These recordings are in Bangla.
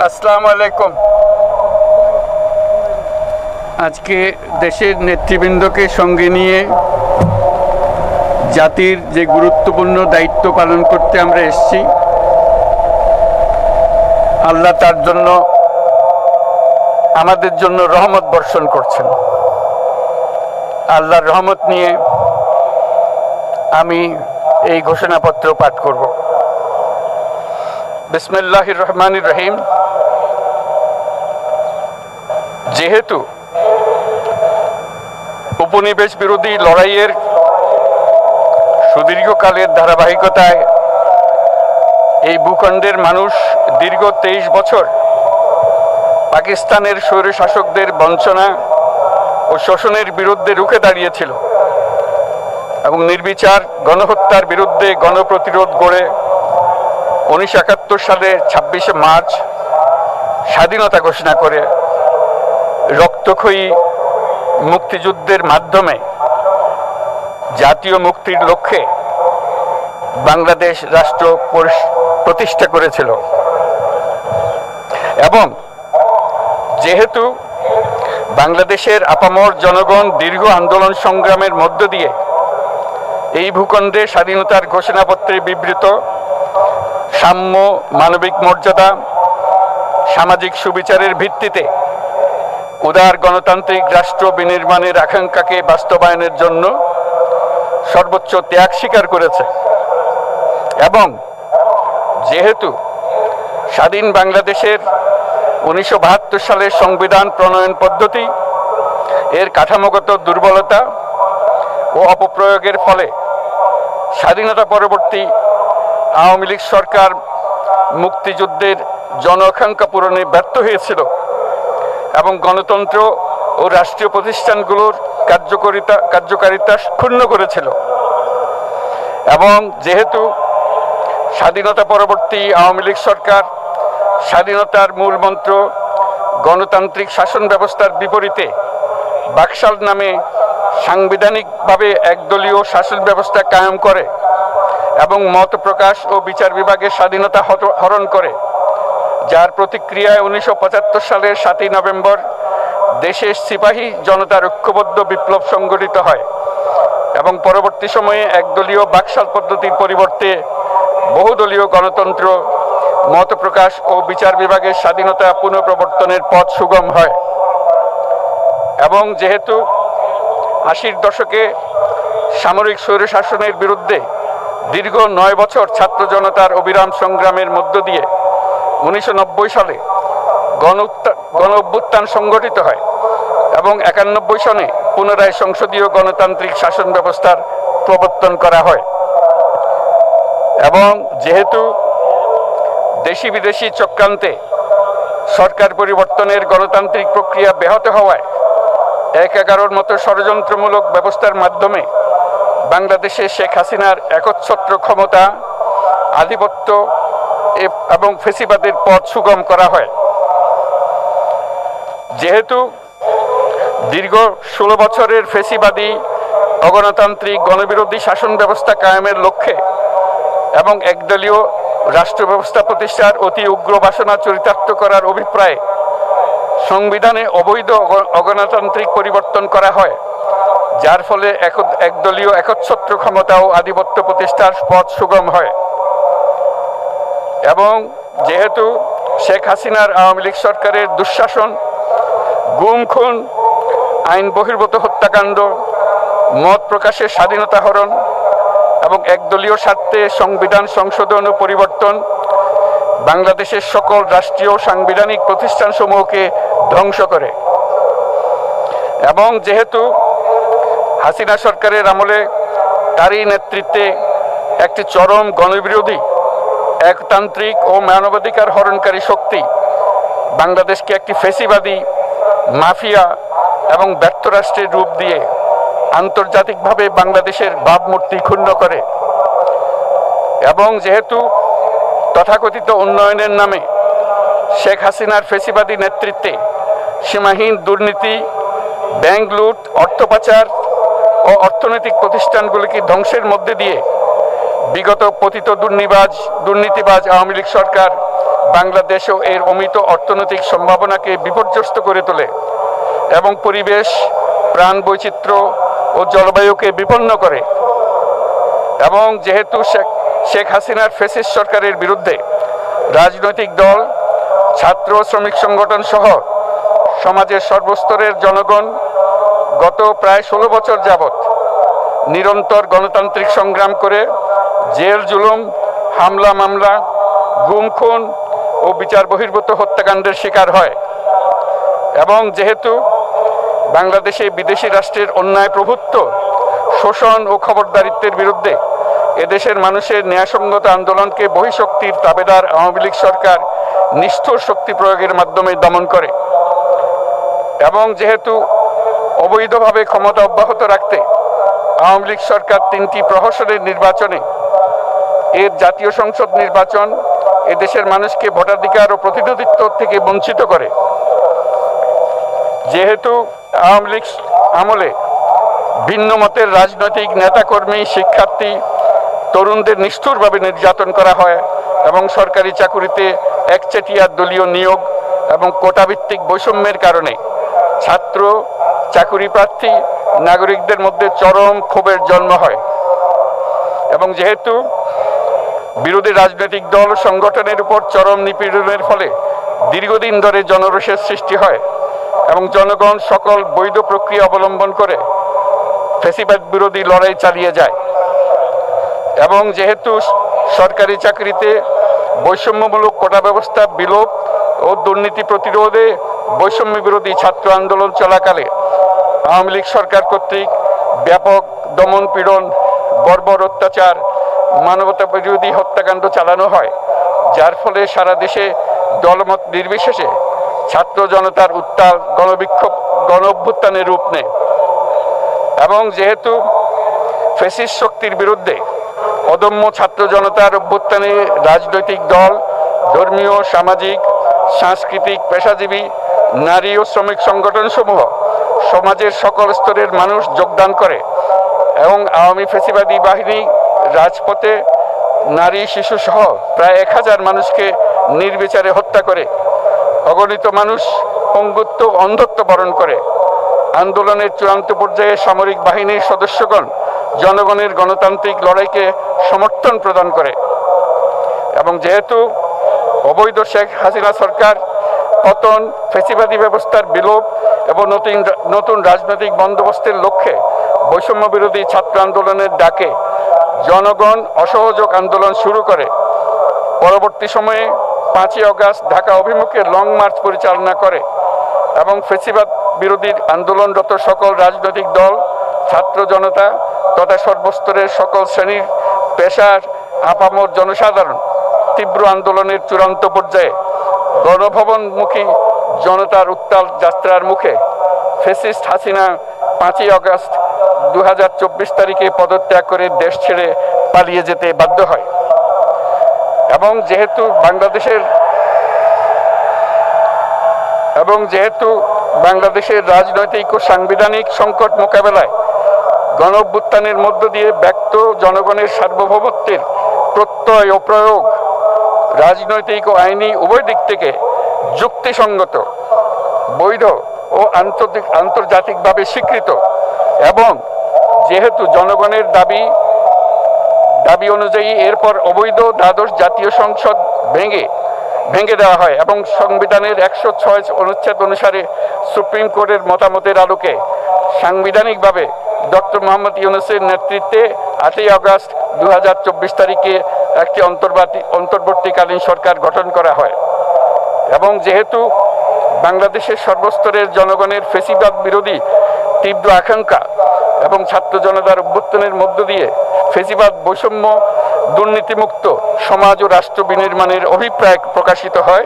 আসসালামু আলাইকুম। আজকে দেশের নেতৃবৃন্দকে সঙ্গে নিয়ে জাতির যে গুরুত্বপূর্ণ দায়িত্ব পালন করতে আমরা এসেছি, আল্লাহ তার জন্য আমাদের জন্য রহমত বর্ষণ করছেন। আল্লাহর রহমত নিয়ে আমি এই ঘোষণাপত্র পাঠ করব। বিসমিল্লাহির রহমানির রহিম। যেহেতু উপনিবেশ বিরোধী লড়াইয়ের সুদীর্ঘকালের ধারাবাহিকতায় এই ভূখণ্ডের মানুষ দীর্ঘ 23 বছর পাকিস্তানের স্বৈরশাসকদের বঞ্চনা ও শোষণের বিরুদ্ধে রুখে দাঁড়িয়েছিল এবং নির্বিচার গণহত্যার বিরুদ্ধে গণপ্রতিরোধ গড়ে 1971 সালে 26শে মার্চ স্বাধীনতা ঘোষণা করে রক্তক্ষয়ী মুক্তিযুদ্ধের মাধ্যমে জাতীয় মুক্তির লক্ষ্যে বাংলাদেশ রাষ্ট্র প্রতিষ্ঠা করেছিল। এবং যেহেতু বাংলাদেশের আপামর জনগণ দীর্ঘ আন্দোলন সংগ্রামের মধ্য দিয়ে এই ভূখণ্ডে স্বাধীনতার ঘোষণাপত্রে বিবৃত সাম্য, মানবিক মর্যাদা, সামাজিক সুবিচারের ভিত্তিতে উদার গণতান্ত্রিক রাষ্ট্র বিনির্মাণের আকাঙ্ক্ষাকে বাস্তবায়নের জন্য সর্বোচ্চ ত্যাগ স্বীকার করেছে। এবং যেহেতু স্বাধীন বাংলাদেশের 1972 সালের সংবিধান প্রণয়ন পদ্ধতি এর কাঠামোগত দুর্বলতা ও অপপ্রয়োগের ফলে স্বাধীনতা পরবর্তী আওয়ামী লীগ সরকার মুক্তিযুদ্ধের জন আকাঙ্ক্ষা পূরণে ব্যর্থ হয়েছিল এবং গণতন্ত্র ও রাষ্ট্রীয় প্রতিষ্ঠানগুলোর কার্যকারিতা ক্ষুণ্ণ করেছিল। এবং যেহেতু স্বাধীনতা পরবর্তী আওয়ামী লীগ সরকার স্বাধীনতার মূল মন্ত্র গণতান্ত্রিক শাসন ব্যবস্থার বিপরীতে বাকশাল নামে সাংবিধানিকভাবে একদলীয় শাসন ব্যবস্থা কায়েম করে এবং মত প্রকাশ ও বিচার বিভাগের স্বাধীনতা হরণ করে, যার প্রতিক্রিয়ায় 1975 সালের 7ই নভেম্বর দেশের সিপাহী জনতার ঐক্যবদ্ধ বিপ্লব সংগঠিত হয় এবং পরবর্তী সময়ে একদলীয় বাকশাল পদ্ধতির পরিবর্তে বহুদলীয় গণতন্ত্র, মত প্রকাশ ও বিচার বিভাগের স্বাধীনতা পুনঃপ্রবর্তনের পথ সুগম হয়। এবং যেহেতু 80-র দশকে সামরিক স্বৈরশাসনের বিরুদ্ধে দীর্ঘ 9 বছর ছাত্র জনতার অবিরাম সংগ্রামের মধ্য দিয়ে 1990 সালে গণ অভ্যুত্থান সংগঠিত হয় এবং 91 সনে পুনরায় সংসদীয় গণতান্ত্রিক শাসন ব্যবস্থার প্রবর্তন করা হয়। এবং যেহেতু দেশি বিদেশি চক্রান্তে সরকার পরিবর্তনের গণতান্ত্রিক প্রক্রিয়া ব্যাহত হওয়ায় 1/11 মতো ষড়যন্ত্রমূলক ব্যবস্থার মাধ্যমে বাংলাদেশে শেখ হাসিনার একচ্ছত্র ক্ষমতা, আধিপত্য এবং ফেসিবাদের পথ সুগম করা হয়। যেহেতু দীর্ঘ 16 বছরের ফেসিবাদী অগণতান্ত্রিক গণবিরোধী শাসন ব্যবস্থা কায়েমের লক্ষ্যে এবং একদলীয় রাষ্ট্র ব্যবস্থা প্রতিষ্ঠার অতি উগ্র বাসনা চরিতার্থ করার অভিপ্রায়ে সংবিধানে অবৈধ অগণতান্ত্রিক পরিবর্তন করা হয়, যার ফলে একদলীয় একচ্ছত্র ক্ষমতা ও আধিপত্য প্রতিষ্ঠার পথ সুগম হয়। এবং যেহেতু শেখ হাসিনার আওয়ামী লীগ সরকারের দুঃশাসন, গুম খুন, আইন বহির্ভূত হত্যাকাণ্ড, মত প্রকাশের স্বাধীনতা হরণ এবং একদলীয় স্বার্থে সংবিধান সংশোধন ও পরিবর্তন বাংলাদেশের সকল রাষ্ট্রীয় সাংবিধানিক প্রতিষ্ঠানসমূহকে ধ্বংস করে। এবং যেহেতু হাসিনা সরকারের আমলে তারই নেতৃত্বে একটি চরম গণবিরোধী, একতান্ত্রিক ও মানবাধিকার হরণকারী শক্তি বাংলাদেশকে একটি ফেসিবাদী, মাফিয়া এবং ব্যর্থ রাষ্ট্রের রূপ দিয়ে আন্তর্জাতিকভাবে বাংলাদেশের ভাবমূর্তি ক্ষুণ্ণ করে। এবং যেহেতু তথাকথিত উন্নয়নের নামে শেখ হাসিনার ফেসিবাদী নেতৃত্বে সীমাহীন দুর্নীতি, ব্যাংক লুট, অর্থ পাচার ও অর্থনৈতিক প্রতিষ্ঠানগুলিকে ধ্বংসের মধ্যে দিয়ে বিগত পতিত দুর্নীতিবাজ আওয়ামী লীগ সরকার বাংলাদেশ ও এর অমিত অর্থনৈতিক সম্ভাবনাকে বিপর্যস্ত করে তোলে এবং পরিবেশ, প্রাণ বৈচিত্র্য ও জলবায়ুকে বিপন্ন করে। এবং যেহেতু শেখ হাসিনার ফ্যাসিস্ট সরকারের বিরুদ্ধে রাজনৈতিক দল, ছাত্র শ্রমিক সংগঠন সহ সমাজের সর্বস্তরের জনগণ গত প্রায় 16 বছর যাবৎ নিরন্তর গণতান্ত্রিক সংগ্রাম করে জেল জুলুম, হামলা মামলা, গুম খুন ও বিচার বহির্ভূত হত্যাকাণ্ডের শিকার হয়। এবং যেহেতু বাংলাদেশে বিদেশি রাষ্ট্রের অন্যায় প্রভুত্ব, শোষণ ও খবরদারিত্বের বিরুদ্ধে এদেশের মানুষের ন্যায়সঙ্গত আন্দোলনকে বহিঃশক্তির তাবেদার আওয়ামী লীগ সরকার নিষ্ঠুর শক্তি প্রয়োগের মাধ্যমে দমন করে। এবং যেহেতু অবৈধভাবে ক্ষমতা অব্যাহত রাখতে আওয়ামী লীগ সরকার 3টি প্রহসনের নির্বাচনে এর জাতীয় সংসদ নির্বাচন এদেশের মানুষকে ভোটাধিকার ও প্রতিনিধিত্ব থেকে বঞ্চিত করে। যেহেতু আওয়ামী লীগ আমলে ভিন্ন মতের রাজনৈতিক নেতাকর্মী, শিক্ষার্থী, তরুণদের নিষ্ঠুরভাবে নির্যাতন করা হয় এবং সরকারি চাকুরিতে একচেটিয়া দলীয় নিয়োগ এবং কোটাভিত্তিক বৈষম্যের কারণে ছাত্র, চাকুরি প্রার্থী, নাগরিকদের মধ্যে চরম ক্ষোভের জন্ম হয়। এবং যেহেতু বিরোধী রাজনৈতিক দল সংগঠনের উপর চরম নিপীড়নের ফলে দীর্ঘদিন ধরে জনরোষের সৃষ্টি হয় এবং জনগণ সকল বৈধ প্রক্রিয়া অবলম্বন করে ফ্যাসিবাদ বিরোধী লড়াই চালিয়ে যায়। এবং যেহেতু সরকারি চাকরিতে বৈষম্যমূলক কোটা ব্যবস্থা বিলোপ ও দুর্নীতি প্রতিরোধে বৈষম্য বিরোধী ছাত্র আন্দোলন চলাকালে আওয়ামী লীগ সরকার কর্তৃক ব্যাপক দমন পীড়ন, বর্বর অত্যাচার, মানবতা বিরোধী হত্যাকাণ্ড চালানো হয়, যার ফলে সারা দেশে দলমত নির্বিশেষে ছাত্র জনতার উত্তাল গণবিক্ষোভ গণ অভ্যুত্থানের রূপ নেয়। এবং যেহেতু ফ্যাসিস্ট শক্তির বিরুদ্ধে অদম্য ছাত্র জনতার অভ্যুত্থানে রাজনৈতিক দল, ধর্মীয়, সামাজিক, সাংস্কৃতিক, পেশাজীবী, নারী ও শ্রমিক সংগঠন সমূহ সমাজের সকল স্তরের মানুষ যোগদান করে এবং আওয়ামী ফ্যাসিবাদী বাহিনী রাজপথে নারী, শিশু সহ প্রায় 1000 মানুষকে নির্বিচারে হত্যা করে, অগণিত মানুষ পঙ্গুত্ব, অন্ধত্ব বরণ করে। আন্দোলনের চূড়ান্ত পর্যায়ে সামরিক বাহিনীর সদস্যগণ জনগণের গণতান্ত্রিক লড়াইকে সমর্থন প্রদান করে। এবং যেহেতু অবৈধ শেখ হাসিনা সরকার পতন, ফ্যাসিবাদী ব্যবস্থার বিলোপ এবং নতুন রাজনৈতিক বন্দোবস্তের লক্ষ্যে বৈষম্য বিরোধী ছাত্র আন্দোলনের ডাকে জনগণ অসহযোগ আন্দোলন শুরু করে, পরবর্তী সময়ে 5ই আগস্ট ঢাকা অভিমুখে লং মার্চ পরিচালনা করে এবং ফ্যাসিবাদ বিরোধী আন্দোলনরত সকল রাজনৈতিক দল, ছাত্র জনতা তথা সর্বস্তরের সকল শ্রেণীর, পেশার, আপামর জনসাধারণ তীব্র আন্দোলনের চূড়ান্ত পর্যায়ে গণভবনমুখী জনতার উত্তাল যাত্রার মুখে ফ্যাসিস্ট হাসিনা 5ই আগস্ট 2024 তারিখে পদত্যাগ করে দেশ ছেড়ে পালিয়ে যেতে বাধ্য হয়। এবং যেহেতু বাংলাদেশের রাজনৈতিক ও সাংবিধানিক সংকট মোকাবেলায় গণ অভ্যুত্থানের মধ্য দিয়ে ব্যক্ত জনগণের সার্বভৌমত্বের প্রত্যয় ও প্রয়োগ রাজনৈতিক ও আইনি উভয় দিক থেকে যুক্তিসঙ্গত, বৈধ ও আন্তর্জাতিকভাবে স্বীকৃত এবং যেহেতু জনগণের দাবি অনুযায়ী এরপর অবৈধ দ্বাদশ জাতীয় সংসদ ভেঙে দেওয়া হয় এবং সংবিধানের 106 অনুচ্ছেদ অনুসারে সুপ্রিম কোর্টের মতামতের আলোকে সাংবিধানিকভাবে ডক্টর মোহাম্মদ ইউনূসের নেতৃত্বে 8ই আগস্ট 2024 তারিখে একটি অন্তর্বর্তীকালীন সরকার গঠন করা হয়। এবং যেহেতু বাংলাদেশের সর্বস্তরের জনগণের ফ্যাসিবাদ বিরোধী তীব্র আকাঙ্ক্ষা এবং ছাত্র জনতার অভ্যুত্থানের মধ্য দিয়ে ফ্যাসিবাদ, বৈষম্য, দুর্নীতিমুক্ত সমাজ ও রাষ্ট্র বিনির্মাণের অভিপ্রায় প্রকাশিত হয়,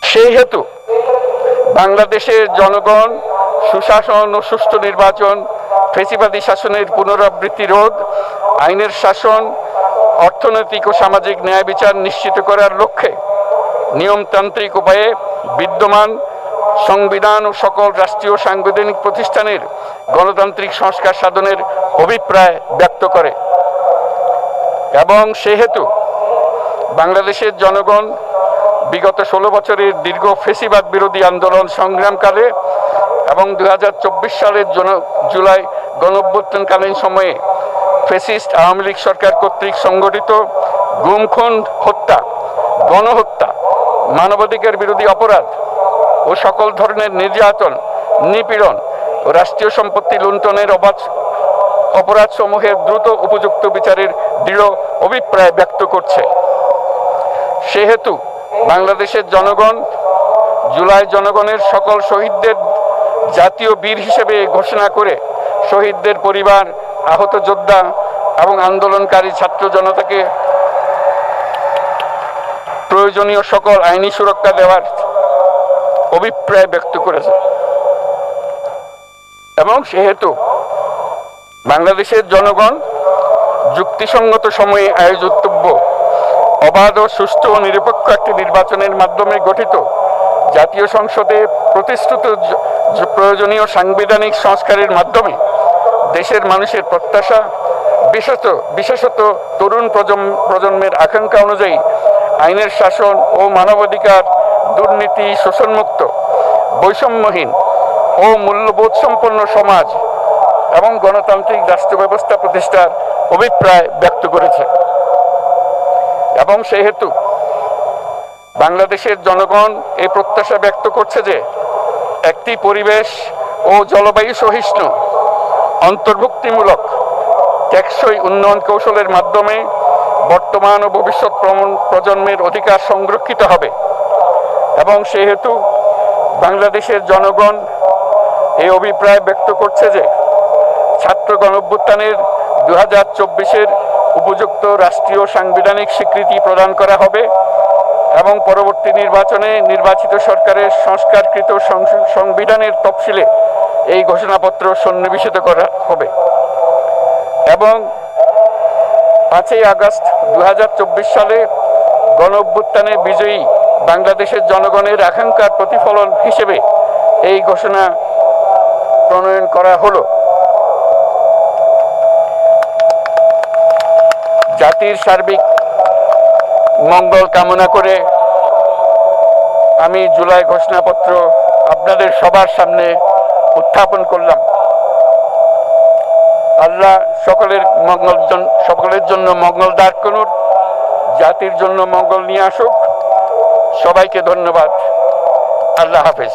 সেই হেতু বাংলাদেশের জনগণ সুশাসন ও সুষ্ঠু নির্বাচন, ফ্যাসিবাদী শাসনের পুনরাবৃত্তি রোধ, আইনের শাসন, অর্থনৈতিক ও সামাজিক ন্যায় বিচার নিশ্চিত করার লক্ষ্যে নিয়মতান্ত্রিক উপায়ে বিদ্যমান সংবিধান ও সকল রাষ্ট্রীয় সাংবিধানিক প্রতিষ্ঠানের গণতান্ত্রিক সংস্কার সাধনের অভিপ্রায় ব্যক্ত করে। এবং সেহেতু বাংলাদেশের জনগণ বিগত 16 বছরের দীর্ঘ ফ্যাসিবাদ বিরোধী আন্দোলন সংগ্রামকালে এবং 2024 সালের জুলাই গণঅভ্যুত্থানকালীন সময়ে ফ্যাসিস্ট আওয়ামী লীগ সরকার কর্তৃক সংগঠিত গুম খুন, হত্যা, গণহত্যা, মানবাধিকার বিরোধী অপরাধ ও সকল ধরনের নির্যাতন, নিপীড়ন ও রাষ্ট্রীয় সম্পত্তি লুণ্ঠনের অপরাধ সমূহের দ্রুত উপযুক্ত বিচারের দৃঢ় অভিপ্রায় ব্যক্ত করছে। সেহেতু বাংলাদেশের জনগণ জুলাই জনগণের সকল শহীদদের জাতীয় বীর হিসেবে ঘোষণা করে শহীদদের পরিবার, আহত যোদ্ধা এবং আন্দোলনকারী ছাত্র জনতাকে প্রয়োজনীয় সকল আইনি সুরক্ষা দেওয়ার অভিপ্রায় ব্যক্ত করেছে। এবং সেহেতু বাংলাদেশের জনগণ যুক্তিসঙ্গত সময়ে আয়োজিতব্য অবাধ ও সুষ্ঠু ও নিরপেক্ষ একটি নির্বাচনের মাধ্যমে গঠিত জাতীয় সংসদে প্রতিশ্রুত প্রয়োজনীয় সাংবিধানিক সংস্কারের মাধ্যমে দেশের মানুষের প্রত্যাশা, বিশেষত তরুণ প্রজন্মের আকাঙ্ক্ষা অনুযায়ী আইনের শাসন ও মানবাধিকার, দুর্নীতি, শোষণমুক্ত, বৈষম্যহীন ও মূল্যবোধ সম্পন্ন সমাজ এবং গণতান্ত্রিক রাষ্ট্র ব্যবস্থা প্রতিষ্ঠার অভিপ্রায় ব্যক্ত করেছে। এবং সেহেতু বাংলাদেশের জনগণ এই প্রত্যাশা ব্যক্ত করছে যে একটি পরিবেশ ও জলবায়ু সহিষ্ণু, অন্তর্ভুক্তিমূলক, টেকসই উন্নয়ন কৌশলের মাধ্যমে বর্তমান ও ভবিষ্যৎ প্রজন্মের অধিকার সংরক্ষিত হবে। এবং সেহেতু বাংলাদেশের জনগণ এই অভিপ্রায় ব্যক্ত করছে যে ছাত্র গণঅভ্যুত্থানের 2024-এর উপযুক্ত রাষ্ট্রীয় সাংবিধানিক স্বীকৃতি প্রদান করা হবে এবং পরবর্তী নির্বাচনে নির্বাচিত সরকারের সংস্কারকৃত সংবিধানের তফসিলে এই ঘোষণাপত্র সন্নিবেশিত করা হবে। এবং 5 আগস্ট 2024 সালে গণঅভ্যুত্থানে বিজয়ী বাংলাদেশের জনগণের আকাঙ্ক্ষার প্রতিফলন হিসেবে এই ঘোষণা প্রণয়ন করা হলো। জাতির সার্বিক মঙ্গল কামনা করে আমি জুলাই ঘোষণাপত্র আপনাদের সবার সামনে উত্থাপন করলাম। আল্লাহ সকলের জন্য মঙ্গল দান করুন, জাতির জন্য মঙ্গল নিয়ে আসুক। সবাইকে ধন্যবাদ। আল্লাহ হাফেজ।